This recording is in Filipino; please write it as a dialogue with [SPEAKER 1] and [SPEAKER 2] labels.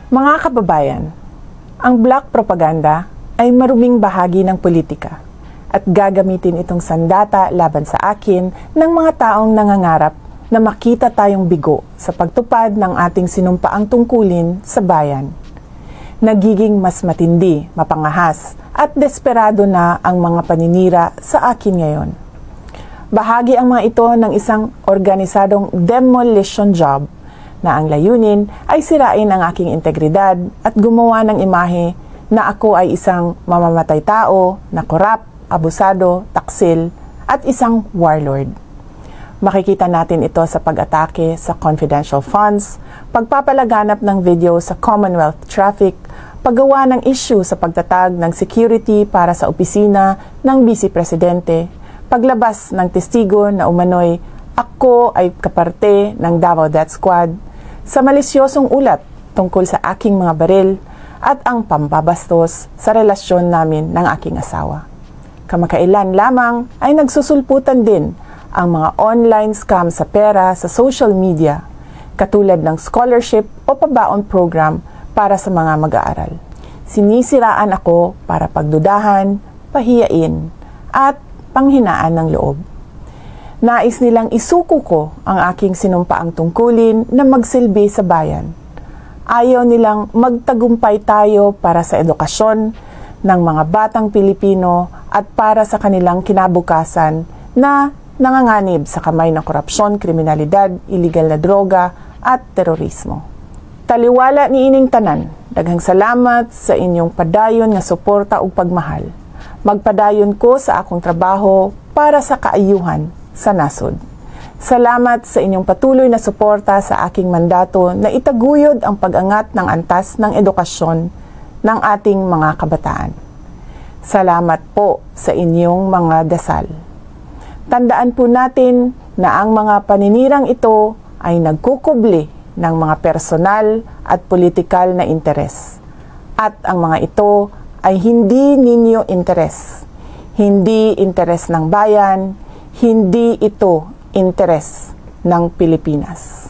[SPEAKER 1] Mga kababayan, ang black propaganda ay maruming bahagi ng politika at gagamitin itong sandata laban sa akin ng mga taong nangangarap na makita tayong bigo sa pagtupad ng ating sinumpaang tungkulin sa bayan. Nagiging mas matindi, mapangahas at desperado na ang mga paninira sa akin ngayon. Bahagi ang mga ito ng isang organisadong demolition job na ang layunin ay sirain ang aking integridad at gumawa ng imahe na ako ay isang mamamatay tao na korap, abusado, taksil at isang warlord. Makikita natin ito sa pag-atake sa confidential funds, pagpapalaganap ng video sa Commonwealth traffic, paggawa ng issue sa pagtatag ng security para sa opisina ng Vice Presidente, paglabas ng testigo na umano'y ako ay kaparte ng Davao Death Squad, sa malisyosong ulat tungkol sa aking mga baril at ang pambabastos sa relasyon namin ng aking asawa. Kamakailan lamang ay nagsusulputan din ang mga online scam sa pera sa social media, katulad ng scholarship o pabaon program para sa mga mag-aaral. Sinisiraan ako para pagdudahan, pahiyain, at panghinaan ng loob. Nais nilang isuko ko ang aking sinumpaang tungkulin na magsilbi sa bayan. Ayaw nilang magtagumpay tayo para sa edukasyon ng mga batang Pilipino at para sa kanilang kinabukasan na nanganganib sa kamay ng korupsyon, kriminalidad, iligal na droga at terorismo. Taliwala ni ining tanan, daghang salamat sa inyong padayon nga suporta ug pagmahal. Magpadayon ko sa akong trabaho para sa kaayuhan sa nasod. Salamat sa inyong patuloy na suporta sa aking mandato na itaguyod ang pag-angat ng antas ng edukasyon ng ating mga kabataan. Salamat po sa inyong mga dasal. Tandaan po natin na ang mga paninirang ito ay nagkukubli ng mga personal at politikal na interes. At ang mga ito ay hindi ninyo interes. Hindi interes ng bayan, hindi ito interes ng Pilipinas.